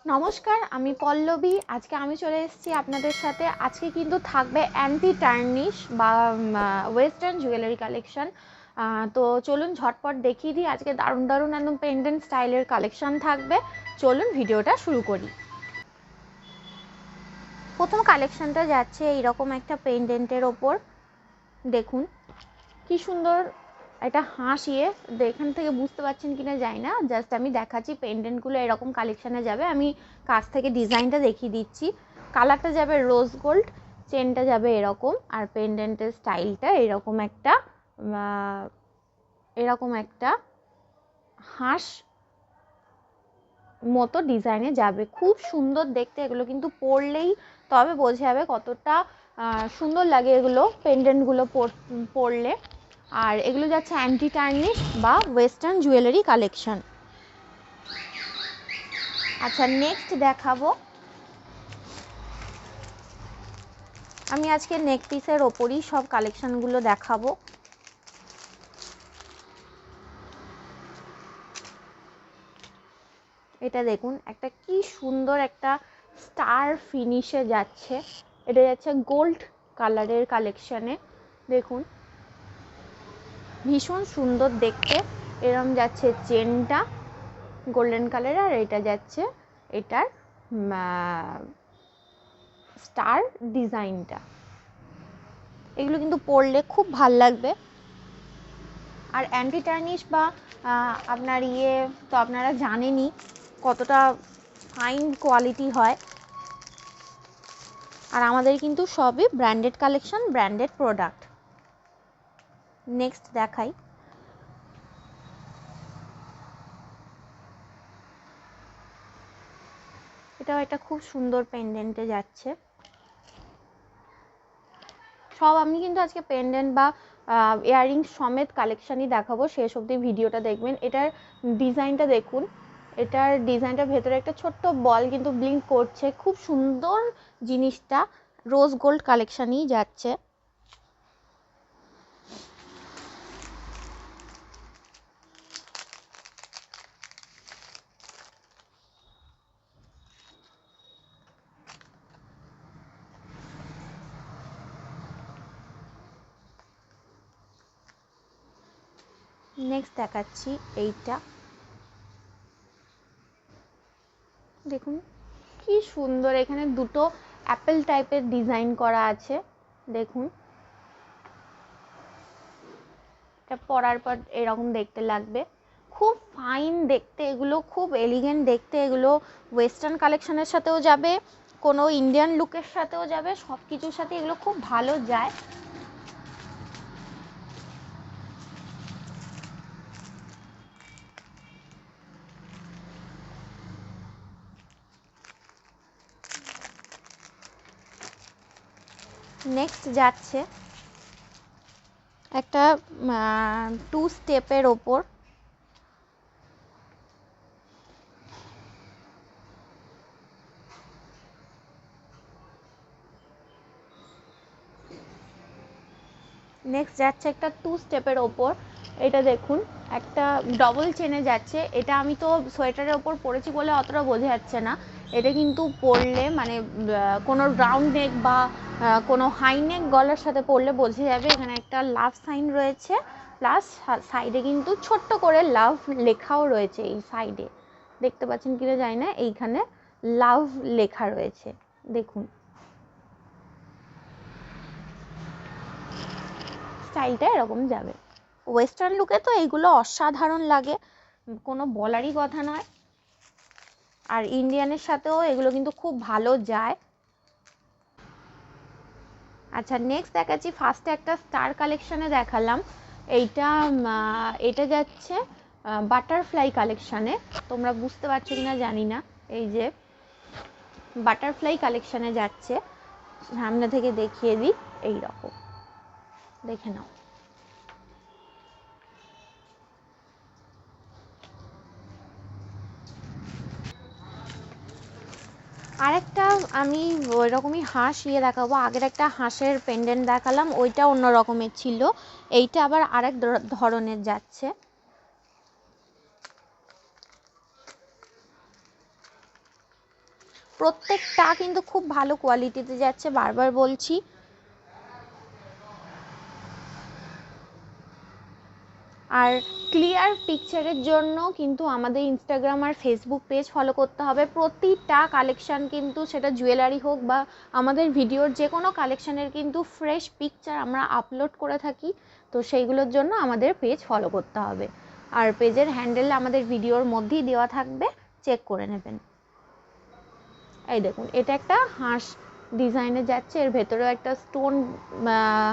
নমস্কার, আমি পল্লবী। আজকে আমি চলে এসেছি আপনাদের সাথে। আজকে কিন্তু থাকবে অ্যান্টি টার্নিশ বা ওয়েস্টার্ন জুয়েলারি কালেকশন। তো চলুন ঝটপট দেখিয়ে দিই। আজকে দারুণ দারুণ একদম পেন্ডেন্ট স্টাইলের কালেকশন থাকবে। চলুন ভিডিওটা শুরু করি। প্রথম কালেকশনটা যাচ্ছে এইরকম একটা পেন্ডেন্টের ওপর। দেখুন কি সুন্দর একটা হাঁস। এখান থেকে বুঝতে পারছেন কিনা জানি না, জাস্ট আমি দেখাচ্ছি। পেন্ডেন্টগুলো এরকম কালেকশানে যাবে। আমি কাছ থেকে ডিজাইনটা দেখিয়ে দিচ্ছি। কালারটা যাবে রোজ গোল্ড, চেনটা যাবে এরকম, আর পেন্ডেন্টের স্টাইলটা এরকম একটা হাঁস মতো ডিজাইনে যাবে। খুব সুন্দর দেখতে। এগুলো কিন্তু পরলেই তবে বোঝা যাবে কতটা সুন্দর লাগে এগুলো পেন্ডেন্টগুলো পরলে। আর এগুলো যাচ্ছে অ্যান্টি টার্নিশ বা ওয়েস্টার্ন জুয়েলারি কালেকশন। আচ্ছা, নেক্সট দেখাবো। আমি আজকে নেক পিসের ওপরই সব কালেকশনগুলো দেখাবো। এটা দেখুন, একটা কি সুন্দর একটা স্টার ফিনিশে যাচ্ছে। এটা যাচ্ছে গোল্ড কালারের কালেকশনে। দেখুন ভীষণ সুন্দর দেখতে। এরম যাচ্ছে চেনটা গোল্ডেন কালার, আর এটা যাচ্ছে এটার স্টার ডিজাইনটা। এগুলো কিন্তু পরলে খুব ভাল লাগবে। আর অ্যান্টি টার্নিশ বা আপনার তো আপনারা জানেনই কতটা ফাইন কোয়ালিটি হয়। আর আমাদের কিন্তু সবই branded collection, branded product. Next দেখাই। এটাও একটা খুব সুন্দর পেন্ডেন্টে যাচ্ছে। সব আমি কিন্তু আজকে পেন্ডেন্ট বা ইয়াররিংস সমেত কালেকশানই দেখাবো। শেষ অবধি ভিডিওটা দেখবেন। এটার ডিজাইনটা দেখুন। এটার ডিজাইনটা ভেতরে একটা ছোট্ট বল কিন্তু ব্লিঙ্ক করছে। খুব সুন্দর জিনিসটা। রোজ গোল্ড কালেকশানই যাচ্ছে। নেক্সট দেখাচ্ছি এইটা। দেখুন কি সুন্দর, এখানে দুটো অ্যাপেল টাইপের ডিজাইন করা আছে। দেখুন এটা পরার পর এরকম দেখতে লাগবে। খুব ফাইন দেখতে এগুলো, খুব এলিগেন্ট দেখতে এগুলো। ওয়েস্টার্ন কালেকশনের সাথেও যাবে, কোনো ইন্ডিয়ান লুকের সাথেও যাবে, সব কিছুর সাথে এগুলো খুব ভালো যায়। নেক্সট যাচ্ছে একটা 2 স্টেপের ওপর। নেক্সট যাচ্ছে একটা 2 স্টেপের ওপর। এটা দেখুন একটা ডবল চেনে যাচ্ছে। এটা আমি তো সোয়েটারের ওপর পরেছি বলে অতটা বোঝা যাচ্ছে না। এটা কিন্তু পরলে মানে কোনো রাউন্ড নেক বা কোনো হাই নেক গলার সাথে পরলে বোঝা যাবে। এখানে একটা লাভ সাইন রয়েছে, প্লাস সাইডে কিন্তু ছোট্ট করে লাভ লেখাও রয়েছে। এই সাইডে দেখতে পাচ্ছেন কিনা জানি না, এইখানে লাভ লেখা রয়েছে। দেখুন স্টাইলটা এরকম যাবে। ওয়েস্টার্ন লুকে তো এইগুলো অসাধারণ লাগে, কোনো বলারই কথা নয়। আর ইন্ডিয়ানের সাথেও এগুলো কিন্তু খুব ভালো যায়। আচ্ছা, নেক্সট দেখাচ্ছি। ফার্স্টে একটা স্টার কালেকশানে দেখালাম। এটা যাচ্ছে বাটারফ্লাই কালেকশানে। তোমরা বুঝতে পারছো কিনা জানি না। এই যে বাটারফ্লাই কালেকশানে যাচ্ছে। সামনে থেকে দেখিয়ে দিই, এই রকম দেখে নাও। আরেকটা আমি ওই রকমই হাঁস দেখাবো। আগের একটা হাঁসের পেন্ডেন্ট দেখালাম, ওইটা অন্য রকমের ছিল। এইটা আবার আরেক ধরনের যাচ্ছে। প্রত্যেকটা কিন্তু খুব ভালো কোয়ালিটিতে যাচ্ছে, বারবার বলছি। আর ক্লিয়ার পিকচারের জন্য কিন্তু আমাদের ইনস্টাগ্রাম আর ফেসবুক পেজ ফলো করতে হবে। প্রতিটা কালেকশান কিন্তু, সেটা জুয়েলারি হোক বা আমাদের ভিডিওর যে কোনো কালেকশানের কিন্তু ফ্রেশ পিকচার আমরা আপলোড করে থাকি, তো সেইগুলোর জন্য আমাদের পেজ ফলো করতে হবে। আর পেজের হ্যান্ডেল আমাদের ভিডিওর মধ্যেই দেওয়া থাকবে, চেক করে নেবেন। এই দেখুন, এটা একটা হাঁস ডিজাইনে যাচ্ছে, এর ভেতরেও একটা স্টোন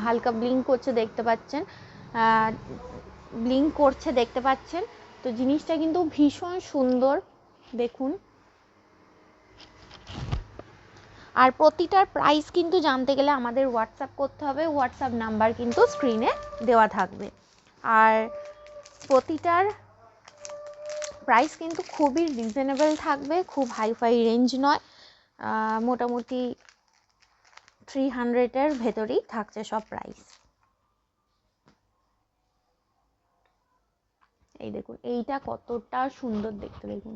হালকা ব্লিঙ্ক করছে দেখতে পাচ্ছেন, দেখতে পাচ্ছেন। তো জিনিসটা কিন্তু ভীষণ সুন্দর, দেখুন। আর প্রতিটার প্রাইস কিন্তু জানতে গেলে আমাদের হোয়াটসঅ্যাপ করতে হবে, হোয়াটসঅ্যাপ নাম্বার কিন্তু স্ক্রিনে দেওয়া থাকবে। আর প্রতিটার প্রাইস কিন্তু খুবই রিজনেবল থাকবে, খুব হাইফাই রেঞ্জ নয়, মোটামুটি 300-এর ভেতরেই থাকছে সব প্রাইস। এই দেখুন, এইটা কতটা সুন্দর দেখতে, দেখুন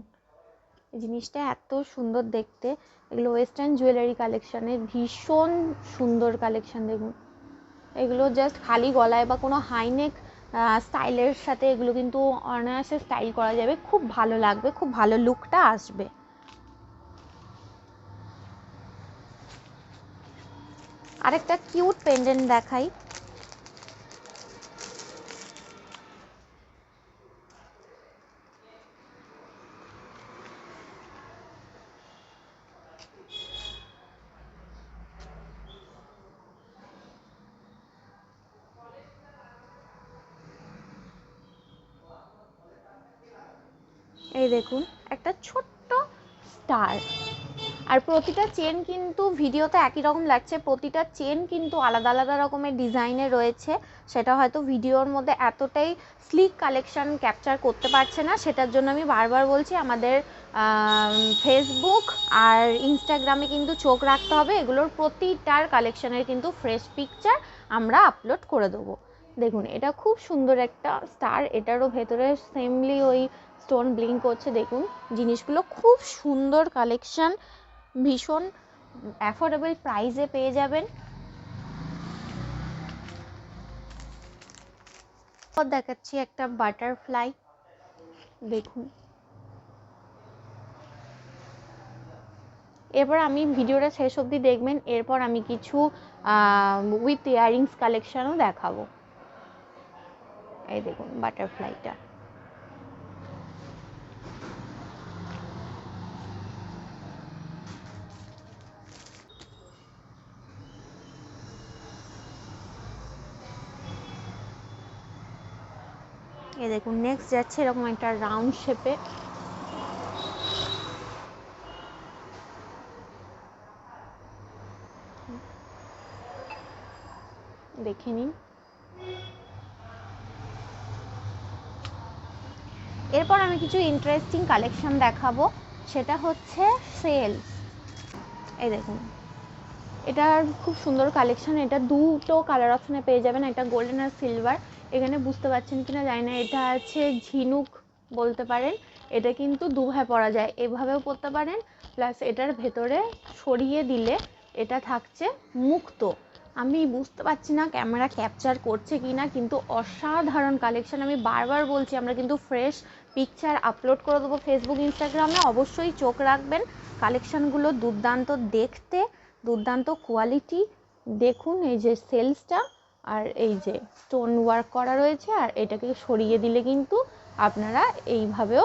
এই জিনিসটা এত সুন্দর দেখতে। এগুলো ওয়েস্টার্ন জুয়েলারি কালেকশানের ভীষণ সুন্দর কালেকশান। দেখুন, এগুলো জাস্ট খালি গলায় বা কোনো হাইনেক স্টাইলের সাথে এগুলো কিন্তু অনায়াসে স্টাইল করা যাবে, খুব ভালো লাগবে, খুব ভালো লুকটা আসবে। আরেকটা কিউট পেন্ডেন্ট দেখাই। এই দেখুন, একটা ছোট্ট স্টার। আর প্রতিটা চেন কিন্তু ভিডিওতে একই রকম লাগছে, প্রতিটা চেন কিন্তু আলাদা আলাদা রকমের ডিজাইনে রয়েছে। সেটা হয়তো ভিডিওর মধ্যে এতটাই স্লিক কালেকশন ক্যাপচার করতে পারছে না, সেটার জন্য আমি বারবার বলছি আমাদের ফেসবুক আর ইনস্টাগ্রামে কিন্তু চোখ রাখতে হবে। এগুলোর প্রতিটার কালেকশনের কিন্তু ফ্রেশ পিকচার আমরা আপলোড করে দেবো। দেখুন, এটা খুব সুন্দর একটা স্টার, এটারও ভেতরে সেমলি ওই স্টোন ব্লিঙ্ক করছে। দেখুন, জিনিসগুলো খুব সুন্দর কালেকশন, ভীষণ অ্যাফোর্ডেবল প্রাইসে পেয়ে যাবেন। দেখাচ্ছি একটা বাটারফ্লাই, দেখুন। এরপর আমি ভিডিওটা শেষ অবধি দেখবেন, এরপর আমি কিছু উইথ ইয়াররিংস কালেকশনও দেখাবো। এই দেখুন বাটারফ্লাইটা, এই দেখুন। নেক্সট যাচ্ছে এরকম একটা রাউন্ড শেপে, দেখে নিন। এরপর আমি কিছু ইন্টারেস্টিং কালেকশন দেখাবো, সেটা হচ্ছে সেলস। এই দেখুন, এটা খুব সুন্দর কালেকশন, এটা দুটো কালার অপশনে পেয়ে যাবেন, একটা গোল্ডেন আর সিলভার। এখানে বুঝতে পারছেন কিনা জানি না, এটা আছে ঝিনুক বলতে পারেন। এটা কিন্তু দুভাবে পরা যায়, এভাবেও পরতে পারেন, প্লাস এটার ভেতরে সরিয়ে দিলে এটা থাকছে মুক্ত। আমি বুঝতে পারছি না ক্যামেরা ক্যাপচার করছে কি না, কিন্তু অসাধারণ কালেকশন। আমি বারবার বলছি, আমরা কিন্তু ফ্রেশ পিকচার আপলোড করে দেবো ফেসবুক ইনস্টাগ্রামে, অবশ্যই চোখ রাখবেন। কালেকশানগুলো দুর্দান্ত দেখতে, দুর্দান্ত কোয়ালিটি। দেখুন এই যে সেলসটা, আর এই যে স্টোন ওয়ার্ক করা রয়েছে, আর এটাকে সরিয়ে দিলে কিন্তু আপনারা এইভাবেও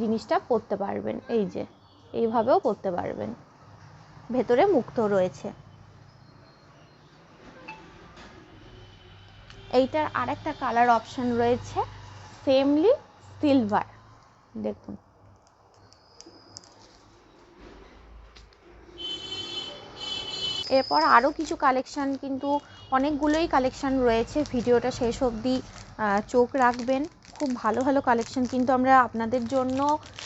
জিনিসটা পরতে পারবেন। এই যে এইভাবেও পরতে পারবেন, ভেতরে মুক্ত রয়েছে। এইটার আরেকটা কালার অপশন রয়েছে সেমলি সিলভার, দেখুন। এরপর আরও কিছু কালেকশান, কিন্তু অনেকগুলোই কালেকশান রয়েছে, ভিডিওটা শেষ অবধি চোখ রাখবেন। খুব ভালো ভালো কালেকশান কিন্তু আমরা আপনাদের জন্য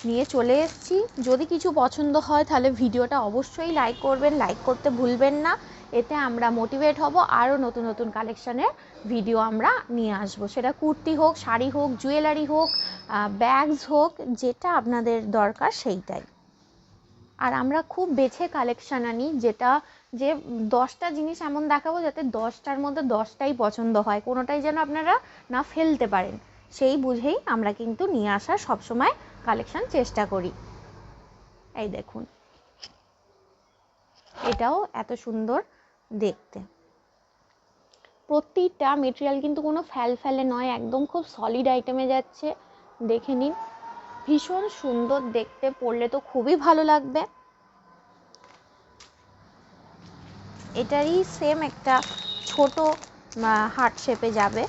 নিয়ে চলে এসেছি। যদি কিছু পছন্দ হয় তাহলে ভিডিওটা অবশ্যই লাইক করবেন, লাইক করতে ভুলবেন না। এতে আমরা মোটিভেট হব, আরও নতুন নতুন কালেকশানের ভিডিও আমরা নিয়ে আসবো, সেটা কুর্তি হোক, শাড়ি হোক, জুয়েলারি হোক, ব্যাগস হোক, যেটা আপনাদের দরকার সেইটাই। আর আমরা খুব বেছে কালেকশান আনি, যেটা যে 10টা জিনিস এমন দেখাবো যাতে 10টার মধ্যে 10টাই পছন্দ হয়, কোনোটাই যেন আপনারা না ফেলতে পারেন, সেই বুঝেই আমরা কিন্তু নিয়ে আসার সবসময় কালেকশান চেষ্টা করি। এই দেখুন, এটাও এত সুন্দর দেখতে। প্রতিটা মেটেরিয়াল কিন্তু কোনো ফ্যালে নয়, একদম খুব সলিড আইটেমে যাচ্ছে। দেখে নিন, ভীষণ সুন্দর দেখতে, পরলে তো খুবই ভালো লাগবে। এটারই সেম একটা ছোট হার্ট শেপে যাবে।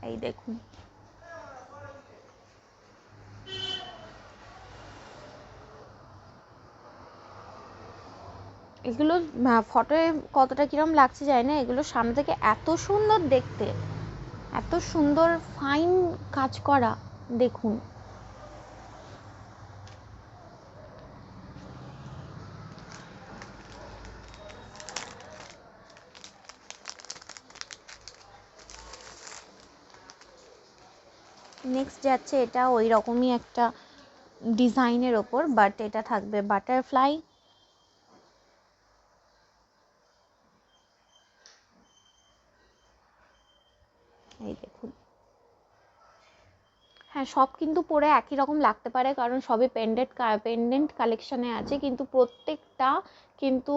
এই দেখুন, এগুলো ফটোয় কতটা কিরম লাগছে যায় না, এগুলো সামনে থেকে এত সুন্দর দেখতে, এত সুন্দর ফাইন কাজ করা। দেখুন, নেক্সট যাচ্ছে এটা ওই রকমই একটা ডিজাইনের ওপর, বাট এটা থাকবে বাটারফ্লাই। এই দেখুন, হ্যাঁ সব কিন্তু পরে একই রকম লাগতে পারে, কারণ সবই পেন্ডেন্ট কালেকশানে আছে, কিন্তু প্রত্যেকটা কিন্তু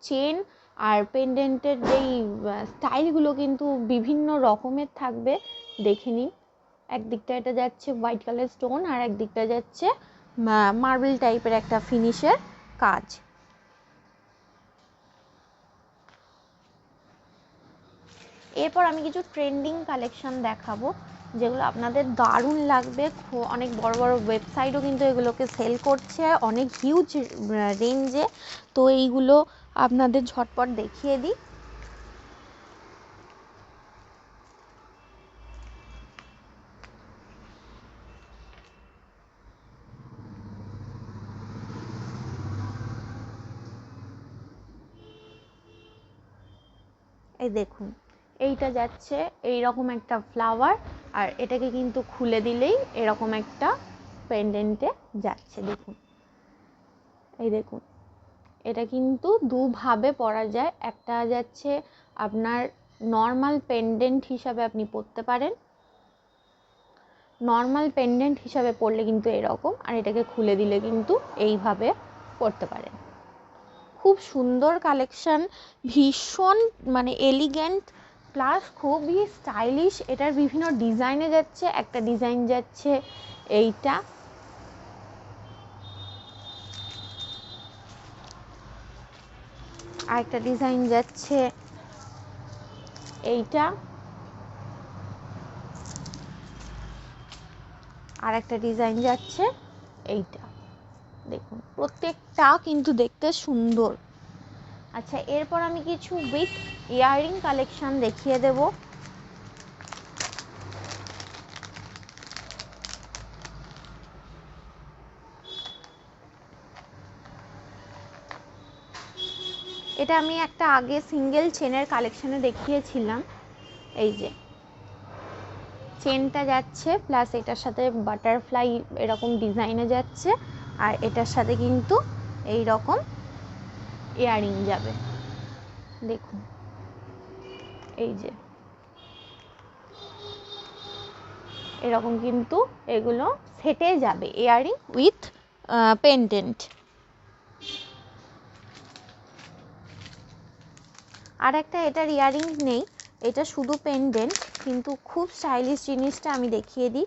চেন আর পেন্ডেন্টের যেই স্টাইলগুলো কিন্তু বিভিন্ন রকমের থাকবে। দেখে নিন, একদিকটা এটা যাচ্ছে হোয়াইট কালার স্টোন, আর একদিকটা যাচ্ছে মার্বেল টাইপের একটা ফিনিশের কাজ। এরপর আমি কিছু ট্রেন্ডিং কালেকশন দেখাবো, যেগুলো আপনাদের দারুণ লাগবে। অনেক বড় বড় ওয়েবসাইটও কিন্তু এগুলোকে সেল করছে অনেক হিউজ রেঞ্জে। তো এইগুলো আপনাদের ঝটপট দেখিয়ে দিই। এই দেখুন, এইটা যাচ্ছে এইরকম একটা ফ্লাওয়ার, আর এটাকে কিন্তু খুলে দিলেই এরকম একটা পেন্ডেন্টে যাচ্ছে। দেখুন, এই দেখুন, এটা কিন্তু দুভাবে পরা যায়। একটা যাচ্ছে আপনার নর্মাল পেন্ডেন্ট হিসাবে আপনি পরতে পারেন, নর্মাল পেন্ডেন্ট হিসাবে পরলে কিন্তু এরকম, আর এটাকে খুলে দিলে কিন্তু এইভাবে পরতে পারেন। খুব সুন্দর কালেকশন, ভীষণ মানে এলিগেন্ট প্লাস খুবই স্টাইলিশ। এটার বিভিন্ন ডিজাইনে যাচ্ছে, একটা ডিজাইন যাচ্ছে এইটা, আর একটা ডিজাইন যাচ্ছে এইটা, আর একটা ডিজাইন যাচ্ছে এইটা। দেখুন, প্রত্যেকটা কিন্তু দেখতে সুন্দর। আচ্ছা, এরপর আমি কিছু উইথ ইয়াররিং কালেকশন দেখিয়ে দেব। এটা আমি একটা আগে সিঙ্গেল চেনের কালেকশনে দেখিয়েছিলাম। এই যে চেনটা যাচ্ছে, প্লাস এটার সাথে বাটারফ্লাই এরকম ডিজাইনে যাচ্ছে, আর এটার সাথে কিন্তু এই রকম ইয়াররিং যাবে। দেখুন, এই যে এরকম কিন্তু এগুলো সেটে যাবে, ইয়াররিং উইথ পেন্ডেন্ট। আর একটা এটার ইয়াররিং নেই, এটা শুধু পেন্ডেন্ট, কিন্তু খুব স্টাইলিশ জিনিসটা আমি দেখিয়ে দিই।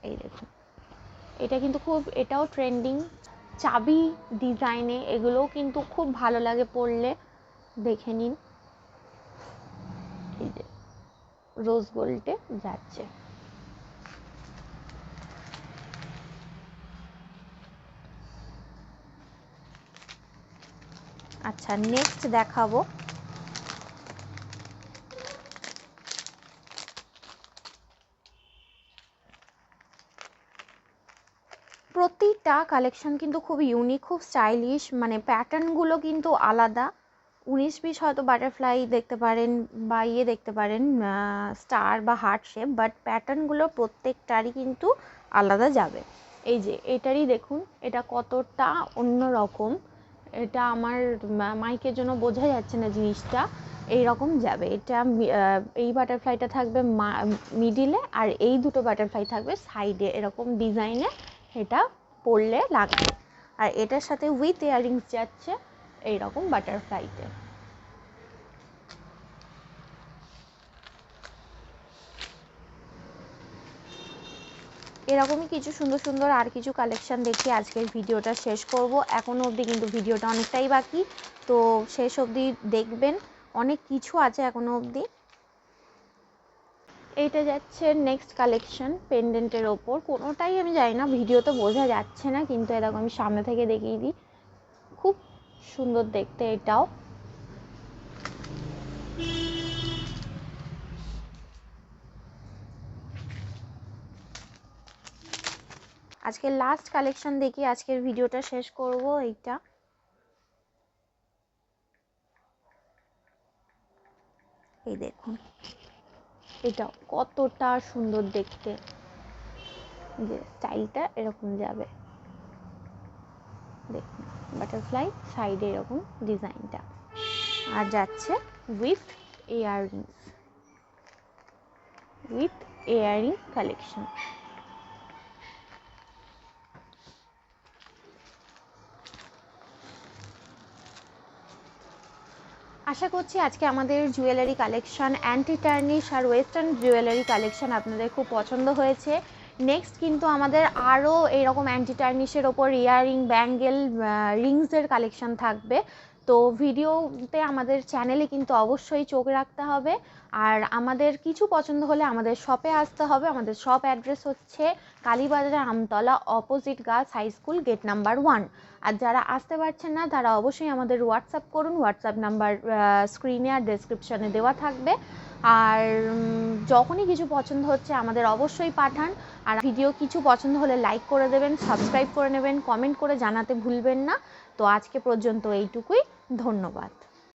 এই দেখুন, এটা কিন্তু খুব, এটাও ট্রেন্ডিং, চাবি ডিজাইনে, এগুলোও কিন্তু খুব ভালো লাগে পরলে। দেখে নিন, এই যে রোজ গোল্ডে যাচ্ছে। আচ্ছা, নেক্সট দেখাবো প্রতিটা কালেকশন কিন্তু খুব ইউনিক, খুব স্টাইলিশ, মানে প্যাটার্নগুলো কিন্তু আলাদা। 19-20 হয়তো বাটারফ্লাই দেখতে পারেন বা দেখতে পারেন স্টার বা হার্ট শেপ, বাট প্যাটার্নগুলো প্রত্যেকটারই কিন্তু আলাদা যাবে। এই যে এটারই দেখুন, এটা কতটা অন্য রকম, এটা আমার মাইকের জন্য বোঝা যাচ্ছে না জিনিসটা, এইরকম যাবে। এটা এই বাটারফ্লাইটা থাকবে মিডিলে, আর এই দুটো বাটারফ্লাই থাকবে সাইডে, এরকম ডিজাইনে এটা পরলে লাগবে। আর এটার সাথে উইথ ইয়াররিংস যাচ্ছে এইরকম বাটারফ্লাইতে। এরকমই কিছু সুন্দর সুন্দর আর কিছু কালেকশন দেখি আজকের ভিডিওটা শেষ করব। এখনো অবধি কিন্তু ভিডিওটা অনেকটাই বাকি, তো শেষ অবধি দেখবেন, অনেক কিছু আছে এখনো অবধি। এইটা যাচ্ছে নেক্সট কালেকশন পেন্ডেন্টের ওপর, কোনোটাই আমি জানি না ভিডিওতে বোঝা যাচ্ছে না, কিন্তু এরকম আমি সামনে থেকে দেখিয়ে দিই, খুব সুন্দর দেখতে এটাও। আজকে লাস্ট কালেকশন দেখি আজকের ভিডিওটা শেষ করব। এইটা এই দেখুন, এটা কতটা সুন্দর দেখতে, যে স্টাইলটা এরকম যাবে, দেখুন বাটারফ্লাই সাইডে এরকম ডিজাইনটা, আর যাচ্ছে with earrings, with earring collection. আশা করছি আজকে আমাদের জুয়েলারি কালেকশন, অ্যান্টি টার্নিশ আর ওয়েস্টার্ন জুয়েলারি কালেকশন আপনাদের খুব পছন্দ হয়েছে। নেক্সট কিন্তু আমাদের আরও এইরকম অ্যান্টি টার্নিশের ওপর ইয়াররিং, ব্যাঙ্গেল, রিংসের কালেকশন থাকবে। তো ভিডিওতে আমাদের চ্যানেলে কিন্তু অবশ্যই চোখ রাখতে হবে, আর আমাদের কিছু পছন্দ হলে আমাদের শপে আসতে হবে। আমাদের শপ অ্যাড্রেস হচ্ছে Kalibazar, Amtala, opposite girls high school, gate number 1। আর যারা আসতে পারছেন না তারা অবশ্যই আমাদের হোয়াটসঅ্যাপ করুন, হোয়াটসঅ্যাপ নাম্বার স্ক্রিনে আর ডেসক্রিপশনে দেওয়া থাকবে। আর যখনই কিছু পছন্দ হচ্ছে আমাদের অবশ্যই পাঠান, আর ভিডিও কিছু পছন্দ হলে লাইক করে দেবেন, সাবস্ক্রাইব করে নেবেন, কমেন্ট করে জানাতে ভুলবেন না। তো আজকে পর্যন্ত এইটুকুই, ধন্যবাদ।